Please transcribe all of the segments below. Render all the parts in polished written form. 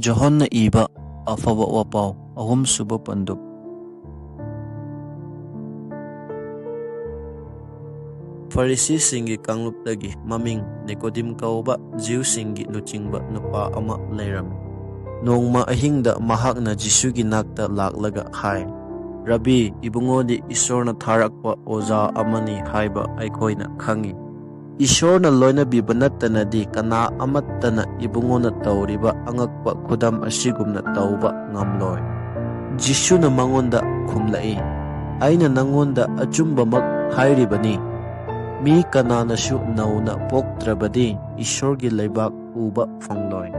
ꯖꯣꯍꯟꯅ ꯏꯕ ꯑꯐꯕ ꯋꯥꯄꯥꯎ ꯑꯍꯨꯝꯁꯨꯕ ꯄꯟꯗꯨꯞ ꯐꯔꯤꯁꯤꯁꯤꯡꯒꯤ ꯀꯥꯡꯂꯨꯞꯇꯒꯤ ꯃꯃꯤꯡ ꯅꯤꯀꯣꯗꯤꯝ ꯀꯧꯕ ꯖ꯭ꯌꯨꯁꯤꯡꯒꯤ ꯂꯨꯆꯤꯡꯕ ꯅꯨꯄꯥ ꯑꯃ ꯂꯩꯔꯝꯃꯤ꯫ ꯅꯣꯡꯃ ꯑꯍꯤꯡꯗ ꯃꯍꯥꯛꯅ ꯖꯤꯁꯨꯒꯤ ꯅꯥꯛꯇ ꯂꯥꯛꯂꯒ ꯍꯥꯏ, "ꯔꯕꯤ, ꯏꯕꯨꯡꯉꯣꯗꯤ ꯏꯁꯣꯔꯅ ꯊꯥꯔꯛꯄ ꯑꯣꯖꯥ ꯑꯃꯅꯤ ꯍꯥꯏꯕ ꯑꯩꯈꯣꯏꯅ ꯈꯪꯏ꯫ ꯏꯁꯣꯔꯅ ꯂꯣꯏꯅꯕꯤꯕ ꯅꯠꯇꯅꯗꯤ ꯀꯅꯥ ꯑꯃꯠꯇꯅ ꯏꯕꯨꯡꯉꯣꯅ ꯇꯧꯔꯤꯕ ꯑꯉꯛꯄ ꯈꯨꯗꯝ ꯑꯁꯤꯒꯨꯝꯅ ꯇꯧꯕ ꯉꯝꯂꯣꯏ." ꯖꯤꯁꯨꯅ ꯃꯉꯣꯟꯗ ꯈꯨꯝꯂꯛꯏ, "ꯑꯩꯅ ꯅꯉꯣꯟꯗ ꯑꯆꯨꯝꯕꯃꯛ ꯍꯥꯏꯔꯤꯕꯅꯤ, ꯃꯤ ꯀꯅꯥꯅꯁꯨ ꯅꯧꯅ ꯄꯣꯛꯇ꯭ꯔꯕꯗꯤ ꯏꯁꯣꯔꯒꯤ ꯂꯩꯕꯥꯛ ꯎꯕ ꯐꯪꯂꯣꯏ."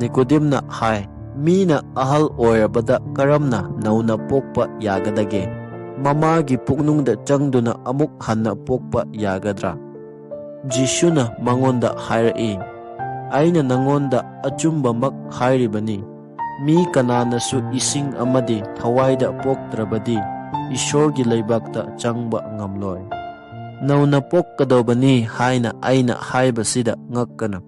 ꯅꯤꯀꯣꯗꯤꯝꯅ ꯍꯥꯏ, "ꯃꯤꯅ ꯑꯍꯜ ꯑꯣꯏꯔꯕꯗ ꯀꯔꯝꯅ ꯅꯧꯅ ꯄꯣꯛꯄ ꯌꯥꯒꯗꯒꯦ? ꯃꯃꯥꯒꯤ ꯄꯨꯛꯅꯨꯡꯗ ꯆꯪꯗꯨꯅ ꯑꯃꯨꯛ ꯍꯟꯅ ꯄꯣꯛꯄ ꯌꯥꯒꯗ꯭ꯔꯥ?" ꯖꯤꯁꯨꯅ ꯃꯉꯣꯟꯗ ꯍꯥꯏꯔꯛꯏ, "ꯑꯩꯅ ꯅꯉꯣꯟꯗ ꯑꯆꯨꯝꯕꯃꯛ ꯍꯥꯏꯔꯤꯕꯅꯤ, ꯃꯤ ꯀꯅꯥꯅꯁꯨ ꯏꯁꯤꯡ ꯑꯃꯗꯤ ꯊꯋꯥꯏꯗ ꯄꯣꯛꯇ꯭ꯔꯕꯗꯤ ꯏꯁꯣꯔꯒꯤ ꯂꯩꯕꯥꯛꯇ ꯆꯪꯕ ꯉꯝꯂꯣꯏ꯫ ꯅꯧꯅ ꯄꯣꯛꯀꯗꯧꯕꯅꯤ ꯍꯥꯏꯅ ꯑꯩꯅ ꯍꯥꯏꯕꯁꯤꯗ ꯉꯛꯀꯅꯨ꯫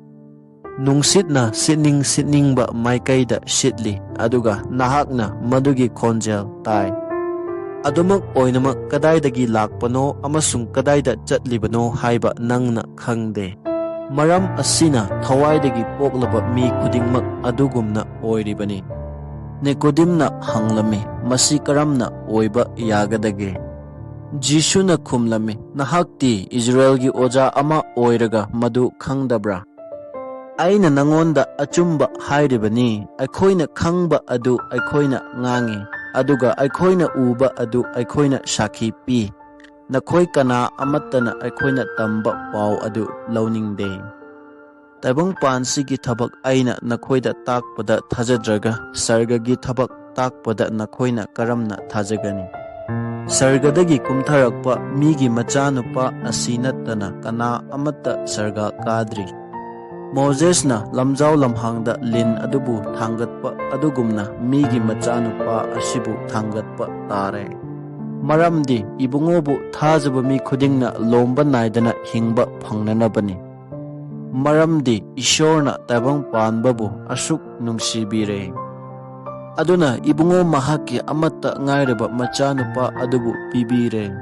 ꯅꯨꯡꯁꯤꯠꯅ ꯁꯤꯠꯅꯤꯡ ꯁꯤꯠꯅꯤꯡꯕ ꯃꯥꯏꯀꯩꯗ ꯁꯤꯠꯂꯤ, ꯑꯗꯨꯒ ꯅꯍꯥꯛꯅ ꯃꯗꯨꯒꯤ ꯈꯣꯟꯖꯦꯜ ꯇꯥꯏ꯫ ꯑꯗꯨꯃꯛ ꯑꯣꯏꯅꯃꯛ ꯀꯗꯥꯏꯗꯒꯤ ꯂꯥꯛꯄꯅꯣ ꯑꯃꯁꯨꯡ ꯀꯗꯥꯏꯗ ꯆꯠꯂꯤꯕꯅꯣ ꯍꯥꯏꯕ ꯅꯪꯅ ꯈꯪꯗꯦ꯫ ꯃꯔꯝ ꯑꯁꯤꯅ ꯊꯋꯥꯏꯗꯒꯤ ꯄꯣꯛꯂꯕ ꯃꯤ ꯈꯨꯗꯤꯡꯃꯛ ꯑꯗꯨꯒꯨꯝꯅ ꯑꯣꯏꯔꯤꯕꯅꯤ." ꯅꯤꯀꯣꯗꯤꯝꯅ ꯍꯪꯂꯝꯃꯤ, "ꯃꯁꯤ ꯀꯔꯝꯅ ꯑꯣꯏꯕ ꯌꯥꯒꯗꯒꯦ?" ꯖꯤꯁꯨꯅ ꯈꯨꯝꯂꯝꯃꯤ, "ꯅꯍꯥꯛꯇꯤ ꯏꯖꯔꯦꯜꯒꯤ ꯑꯣꯖꯥ ꯑꯃ ꯑꯣꯏꯔꯒ ꯃꯗꯨ ꯈꯪꯗꯕ꯭ꯔꯥ? ꯑꯩꯅ ꯅꯉꯣꯟꯗ ꯑꯆꯨꯝꯕ ꯍꯥꯏꯔꯤꯕꯅꯤ, ꯑꯩꯈꯣꯏꯅ ꯈꯪꯕ ꯑꯗꯨ ꯑꯩꯈꯣꯏꯅ ꯉꯥꯡꯏ, ꯑꯗꯨꯒ ꯑꯩꯈꯣꯏꯅ ꯎꯕ ꯑꯗꯨ ꯑꯩꯈꯣꯏꯅ ꯁꯥꯈꯤ ꯄꯤ꯫ ꯅꯈꯣꯏ ꯀꯅꯥ ꯑꯃꯠꯇꯅ ꯑꯩꯈꯣꯏꯅ ꯇꯝꯕ ꯄꯥꯎ ꯑꯗꯨ ꯂꯧꯅꯤꯡꯗꯦ꯫ ꯇꯥꯏꯕꯪꯄꯥꯟꯁꯤꯒꯤ ꯊꯕꯛ ꯑꯩꯅ ꯅꯈꯣꯏꯗ ꯇꯥꯛꯄꯗ ꯊꯥꯖꯗ꯭ꯔꯒ ꯁꯔꯒꯒꯤ ꯊꯕꯛ ꯇꯥꯛꯄꯗ ꯅꯈꯣꯏꯅ ꯀꯔꯝꯅ ꯊꯥꯖꯒꯅꯤ? ꯁꯔꯒꯗꯒꯤ ꯀꯨꯝꯊꯔꯛꯄ ꯃꯤꯒꯤ ꯃꯆꯥꯅꯨꯄꯥ ꯑꯁꯤ ꯅꯠꯇꯅ ꯀꯅꯥ ꯑꯃꯠꯇ ꯁꯔꯒ ꯀꯥꯗ꯭ꯔꯤ꯫ ꯃꯣꯖꯦꯁꯅ ꯂꯝꯖꯥꯎ ꯂꯝꯍꯥꯡꯗ ꯂꯤꯟ ꯑꯗꯨꯕꯨ ꯊꯥꯡꯒꯠꯄ ꯑꯗꯨꯒꯨꯝꯅ ꯃꯤꯒꯤ ꯃꯆꯥꯅꯨꯄꯥ ꯑꯁꯤꯕꯨ ꯊꯥꯡꯒꯠꯄ ꯇꯥꯔꯦ꯫ ꯃꯔꯝꯗꯤ ꯏꯕꯨꯡꯉꯣꯕꯨ ꯊꯥꯖꯕ ꯃꯤ ꯈꯨꯗꯤꯡꯅ ꯂꯣꯝꯕ ꯅꯥꯏꯗꯅ ꯍꯤꯡꯕ ꯐꯪꯅꯅꯕꯅꯤ꯫ ꯃꯔꯝꯗꯤ ꯏꯁꯣꯔꯅ ꯇꯥꯏꯕꯪꯄꯥꯟꯕꯕꯨ ꯑꯁꯨꯛ ꯅꯨꯡꯁꯤꯕꯤꯔꯦ, ꯑꯗꯨꯅ ꯏꯕꯨꯡꯉꯣ ꯃꯍꯥꯛꯀꯤ ꯑꯃꯠꯇ ꯉꯥꯏꯔꯕ ꯃꯆꯥꯅꯨꯄꯥ ꯑꯗꯨꯕꯨ ꯄꯤꯕꯤꯔꯦ꯫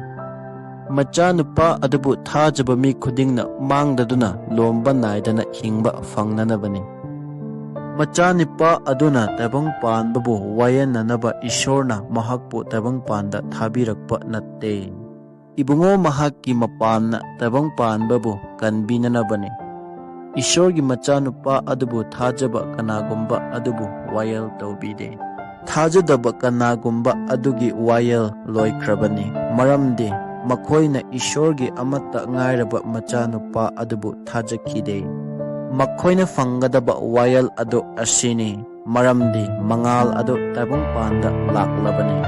ꯃꯆꯥꯅꯨꯄꯥ ꯑꯗꯨꯕꯨ ꯊꯥꯖꯕ ꯃꯤ ꯈꯨꯗꯤꯡꯅ ꯃꯥꯡꯗꯗꯨꯅ ꯂꯣꯝꯕ ナꯏꯗꯅ ꯍꯤꯡꯕ ꯐꯪꯅꯅꯕꯅꯤ꯫ ꯃꯆꯥꯅꯨꯄꯥ ꯑꯗꯨꯅ ꯇꯥꯏꯕꯪꯄꯥꯟꯕꯕꯨ ꯋꯥꯌꯦꯟꯅꯅꯕ ꯏꯁꯣꯔꯅ ꯃꯍꯥꯛꯄꯨ ꯇꯥꯏꯕꯪꯄꯥꯟꯗ ꯊꯥꯕꯤꯔꯛꯄ ꯅꯠꯇꯦ꯫ ꯏꯕꯨꯡꯉꯣ ꯃꯍꯥꯛꯀꯤ ꯃꯄꯥꯟꯅ ꯇꯥꯏꯕꯪꯄꯥꯟꯕꯕꯨ ꯀꯟꯕꯤꯅꯅꯕꯅꯤ꯫ ꯏꯁꯣꯔꯒꯤ ꯃꯆꯥꯅꯨꯄꯥ ꯑꯗꯨꯕꯨ ꯊꯥꯖꯕ ꯀꯅꯥꯒꯨꯝꯕ ꯑꯗꯨꯕꯨ ꯋꯥꯌꯦꯜ ꯇꯧꯕꯤꯗꯦ꯫ ꯊꯥꯖꯗꯕ ꯀꯅꯥꯒꯨꯝꯕ ꯑꯗꯨꯒꯤ ꯋꯥꯌꯦꯜ ꯂꯣꯏꯈ꯭ꯔꯕꯅꯤ, ꯃꯔꯝꯗꯤ ꯃꯈꯣꯏꯅ ꯏꯁꯣꯔꯒꯤ ꯑꯃꯠꯇ ꯉꯥꯏꯔꯕ ꯃꯆꯥꯅꯨꯄꯥ ꯑꯗꯨꯕꯨ ꯊꯥꯖꯈꯤꯗꯦ꯫ ꯃꯈꯣꯏꯅ ꯐꯪꯒꯗꯕ ꯋꯥꯌꯦꯜ ꯑꯗꯨ ꯑꯁꯤꯅꯤ, ꯃꯔꯝꯗꯤ ꯃꯉꯥꯜ ꯑꯗꯨ ꯇꯥꯏꯕꯪꯄꯥꯟꯗ ꯂꯥꯛꯂꯕꯅꯤ꯫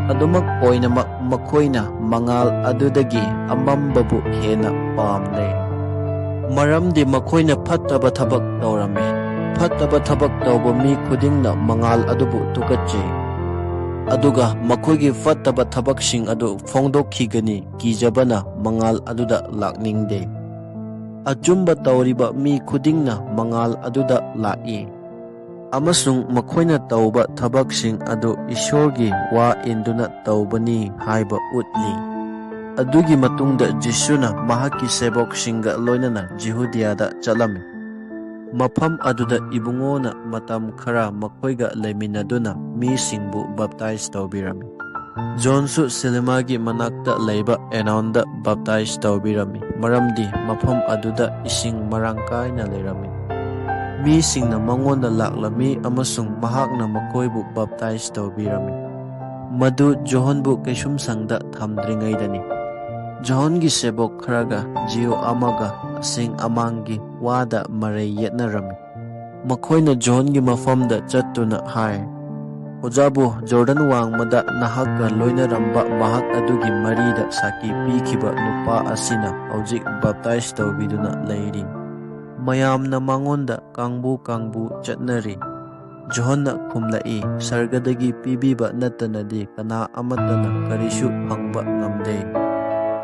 ꯑꯗꯨꯃꯛ ꯑꯣꯏꯅꯃꯛ ꯃꯈꯣꯏꯅ ꯃꯉꯥꯜ ꯑꯗꯨꯗꯒꯤ ꯑꯃꯝꯕꯕꯨ ꯍꯦꯟꯅ ꯄꯥꯝꯂꯦ, ꯃꯔꯝꯗꯤ ꯃꯈꯣꯏꯅ ꯐꯠꯇꯕ ꯊꯕꯛ ꯇꯧꯔꯝꯃꯤ꯫ ꯐꯠꯇꯕ ꯊꯕꯛ ꯇꯧꯕ ꯃꯤ ꯈꯨꯗꯤꯡꯅ ꯃꯉꯥꯜ ꯑꯗꯨꯕꯨ ꯇꯨꯀꯠꯆꯩ, ꯑꯗꯨꯒ ꯃꯈꯣꯏꯒꯤ ꯐꯠꯇꯕ ꯊꯕꯛꯁꯤꯡ ꯑꯗꯨ ꯐꯣꯡꯗꯣꯛꯈꯤꯒꯅꯤ꯫ ꯀꯤꯖꯕꯅ ꯃꯉꯥꯜ ꯑꯗꯨꯗ ꯂꯥꯛꯅꯤꯡꯗꯦ꯫ ꯑꯆꯨꯝꯕ ꯇꯧꯔꯤꯕ ꯃꯤ ꯈꯨꯗꯤꯡꯅ ꯃꯉꯥꯜ ꯑꯗꯨꯗ ꯂꯥꯛꯏ, ꯑꯃꯁꯨꯡ ꯃꯈꯣꯏꯅ ꯇꯧꯕ ꯊꯕꯛꯁꯤꯡ ꯑꯗꯨ ꯏꯁꯣꯔꯒꯤ ꯋꯥ ꯏꯟꯗꯨꯅ ꯇꯧꯕꯅꯤ ꯍꯥꯏꯕ ꯎꯠꯂꯤ꯫ ꯑꯗꯨꯒꯤ ꯃꯇꯨꯡꯗ ꯖꯤꯁꯨꯅ ꯃꯍꯥꯛꯀꯤ ꯁꯦꯕꯣꯛꯁꯤꯡꯒ ꯂꯣꯏꯅꯅ ꯖꯤꯍꯨꯗꯤꯌꯥꯗ ꯆꯠꯂꯝꯃꯤ꯫ ꯃꯐꯝ ꯑꯗꯨꯗ ꯏꯕꯨꯡꯉꯣꯅ ꯃꯇꯝ ꯈꯔ ꯃꯈꯣꯏꯒ ꯂꯩꯃꯤꯟꯅꯗꯨꯅ ꯃꯤꯁꯤꯡꯕꯨ ꯕꯞꯇꯥꯏꯖ ꯇꯧꯕꯤꯔꯝꯃꯤ꯫ ꯖꯣꯟꯁꯨ ꯁꯤꯂꯤꯃꯥꯒꯤ ꯃꯅꯥꯛꯇ ꯂꯩꯕ ꯑꯦꯅꯣꯟꯗ ꯕꯞꯇꯥꯏꯖ ꯇꯧꯕꯤꯔꯝꯃꯤ, ꯃꯔꯝꯗꯤ ꯃꯐꯝ ꯑꯗꯨꯗ ꯏꯁꯤꯡ ꯃꯔꯥꯡ ꯀꯥꯏꯅ ꯂꯩꯔꯝꯃꯤ꯫ ꯃꯤꯁꯤꯡꯅ ꯃꯉꯣꯟꯗ ꯂꯥꯛꯂꯝꯃꯤ ꯑꯃꯁꯨꯡ ꯃꯍꯥꯛꯅ ꯃꯈꯣꯏꯕꯨ ꯕꯞꯇꯥꯏꯖ ꯇꯧꯕꯤꯔꯝꯃꯤ, ꯃꯗꯨ ꯖꯣꯍꯟꯕꯨ ꯀꯩꯁꯨꯝꯁꯪꯗ ꯊꯝꯗ꯭ꯔꯤꯉꯩꯗꯅꯤ꯫ ꯖꯣꯍꯟꯒꯤ ꯁꯦꯕꯣꯛ ꯈꯔꯒ ꯖꯤꯌꯨ ꯑꯃꯒ ꯑꯁꯦꯡ ꯑꯃꯥꯡꯒꯤ ꯋꯥꯗ ꯃꯔꯩ ꯌꯦꯠꯅꯔꯝꯃꯤ꯫ ꯃꯈꯣꯏꯅ ꯖꯣꯍꯟꯒꯤ ꯃꯐꯝꯗ ꯆꯠꯇꯨꯅ ꯍꯥꯏ, "ꯑꯣꯖꯥꯕꯨ, ꯖꯣꯔꯗꯟ ꯋꯥꯡꯃꯗ ꯅꯍꯥꯛꯀ ꯂꯣꯏꯅꯔꯝꯕ ꯃꯍꯥꯛ ꯑꯗꯨꯒꯤ ꯃꯔꯤꯗ ꯁꯥꯈꯤ ꯄꯤꯈꯤꯕ ꯅꯨꯄꯥ ꯑꯁꯤꯅ ꯍꯧꯖꯤꯛ ꯕꯞꯇꯥꯏꯖ ꯇꯧꯕꯤꯗꯨꯅ ꯂꯩꯔꯤ꯫ ꯃꯌꯥꯝꯅ ꯃꯉꯣꯟꯗ ꯀꯥꯡꯕꯨ ꯀꯥꯡꯕꯨ ꯆꯠꯅꯔꯤ." ꯖꯣꯍꯟꯅ ꯈꯨꯝꯂꯛꯏ, "ꯁꯔꯒꯗꯒꯤ ꯄꯤꯕꯤꯕ ꯅꯠꯇꯅꯗꯤ ꯀꯅꯥ ꯑꯃꯠꯇꯅ ꯀꯔꯤꯁꯨ ꯐꯪꯕ ꯉꯝꯗꯦ꯫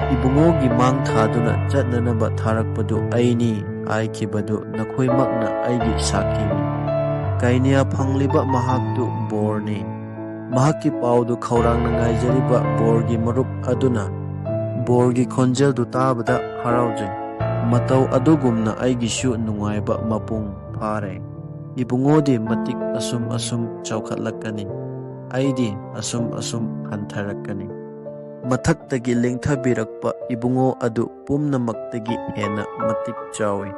ꯏꯕꯨꯡꯉꯣꯒꯤ ꯃꯥꯡ ꯊꯥꯗꯨꯅ ꯆꯠꯅꯅꯕ ꯊꯥꯔꯛꯄꯗꯨ ꯑꯩꯅꯤ ꯍꯥꯏꯈꯤꯕꯗꯨ ꯅꯈꯣꯏꯃꯛꯅ ꯑꯩꯒꯤ ꯁꯥꯈꯤꯅꯤ꯫ ꯀꯩꯅꯤꯌꯥ ꯐꯪꯂꯤꯕ ꯃꯍꯥꯛꯇꯨ ꯕꯣꯔꯅꯤ꯫ ꯃꯍꯥꯛꯀꯤ ꯄꯥꯎꯗꯨ ꯈꯧꯔꯥꯡꯅ ꯉꯥꯏꯖꯔꯤꯕ ꯕꯣꯔꯒꯤ ꯃꯔꯨꯞ ꯑꯗꯨꯅ ꯕꯣꯔꯒꯤ ꯈꯣꯟꯖꯦꯜꯗꯨ ꯇꯥꯕꯗ ꯍꯔꯥꯎꯖꯩ꯫ ꯃꯇꯧ ꯑꯗꯨꯒꯨꯝꯅ ꯑꯩꯒꯤꯁꯨ ꯅꯨꯡꯉꯥꯏꯕ ꯃꯄꯨꯡ ꯐꯥꯔꯦ꯫ ꯏꯕꯨꯡꯉꯣꯗꯤ ꯃꯇꯤꯛ ꯑꯁꯨꯝ ꯆꯥꯎꯈꯠꯂꯛꯀꯅꯤ, ꯑꯩꯗꯤ ꯑꯁꯨꯝ ꯍꯟꯊꯔꯛꯀꯅꯤ꯫ ꯃꯊꯛꯇꯒꯤ ꯂꯦꯡꯊꯕꯤꯔꯛꯄ ꯏꯕꯨꯡꯉꯣ ꯑꯗꯨ ꯄꯨꯝꯅꯃꯛꯇꯒꯤ ꯍꯦꯟꯅ ꯃꯇꯤꯛ ꯆꯥꯎꯏ꯫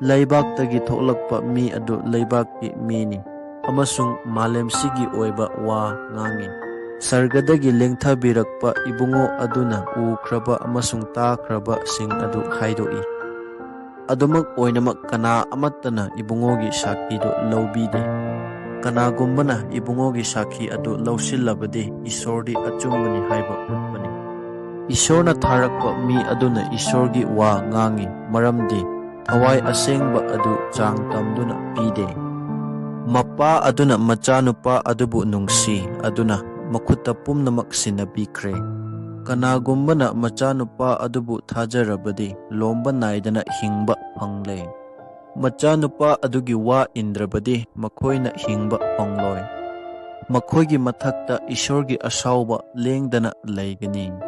ꯂꯩꯕꯥꯛꯇꯒꯤ ꯊꯣꯛꯂꯛꯄ ꯃꯤ ꯑꯗꯨ ꯂꯩꯕꯥꯛꯀꯤ ꯃꯤꯅꯤ ꯑꯃꯁꯨꯡ ꯃꯥꯂꯦꯝꯁꯤꯒꯤ ꯑꯣꯏꯕ ꯋꯥ ꯉꯥꯡꯏ꯫ ꯁꯔꯒꯗꯒꯤ ꯂꯦꯡꯊꯕꯤꯔꯛꯄ ꯏꯕꯨꯡꯉꯣ ꯑꯗꯨꯅ ꯎꯈ꯭ꯔꯕ ꯑꯃꯁꯨꯡ ꯇꯥꯈ꯭ꯔꯕꯁꯤꯡ ꯑꯗꯨ ꯍꯥꯏꯗꯣꯛꯏ꯫ ꯑꯗꯨꯃꯛ ꯑꯣꯏꯅꯃꯛ ꯀꯅꯥ ꯑꯃꯠꯇꯅ ꯏꯕꯨꯡꯉꯣꯒꯤ ꯁꯥꯈꯤꯗꯨ ꯂꯧꯕꯤꯗꯦ꯫ ꯀꯅꯥꯒꯨꯝꯕꯅ ꯏꯕꯨꯡꯉꯣꯒꯤ ꯁꯥꯈꯤ ꯑꯗꯨ ꯂꯧꯁꯤꯜꯂꯕꯗꯤ ꯏꯁꯣꯔꯗꯤ ꯑꯆꯨꯝꯕꯅꯤ ꯍꯥꯏꯕ ꯎꯠꯄꯅꯤ꯫ ꯏꯁꯣꯔꯅ ꯊꯥꯔꯛꯄ ꯃꯤ ꯑꯗꯨꯅ ꯏꯁꯣꯔꯒꯤ ꯋꯥ ꯉꯥꯡꯏ, ꯃꯔꯝꯗꯤ ꯊꯋꯥꯏ ꯑꯁꯦꯡꯕ ꯑꯗꯨ ꯆꯥꯡ ꯇꯝꯗꯨꯅ ꯄꯤꯗꯦ꯫ ꯃꯄꯥ ꯑꯗꯨꯅ ꯃꯆꯥꯅꯨꯄꯥ ꯑꯗꯨꯕꯨ ꯅꯨꯡꯁꯤ, ꯑꯗꯨꯅ ꯃꯈꯨꯠꯇ ꯄꯨꯝꯅꯃꯛ ꯁꯤꯟꯅꯕꯤꯈ꯭ꯔꯦ꯫ ꯀꯅꯥꯒꯨꯝꯕꯅ ꯃꯆꯥꯅꯨꯄꯥ ꯑꯗꯨꯕꯨ ꯊꯥꯖꯔꯕꯗꯤ ꯂꯣꯝꯕ ꯅꯥꯏꯗꯅ ꯍꯤꯡꯕ ꯐꯪꯂꯦ꯫ ꯃꯆꯥꯅꯨꯄꯥ ꯑꯗꯨꯒꯤ ꯋꯥ ꯏꯟꯗ꯭ꯔꯕꯗꯤ ꯃꯈꯣꯏꯅ ꯍꯤꯡꯕ ꯐꯪꯂꯣꯏ꯫ ꯃꯈꯣꯏꯒꯤ ꯃꯊꯛꯇ ꯏꯁꯣꯔꯒꯤ ꯑꯁꯥꯎꯕ ꯂꯦꯡꯗꯅ ꯂꯩꯒꯅꯤ꯫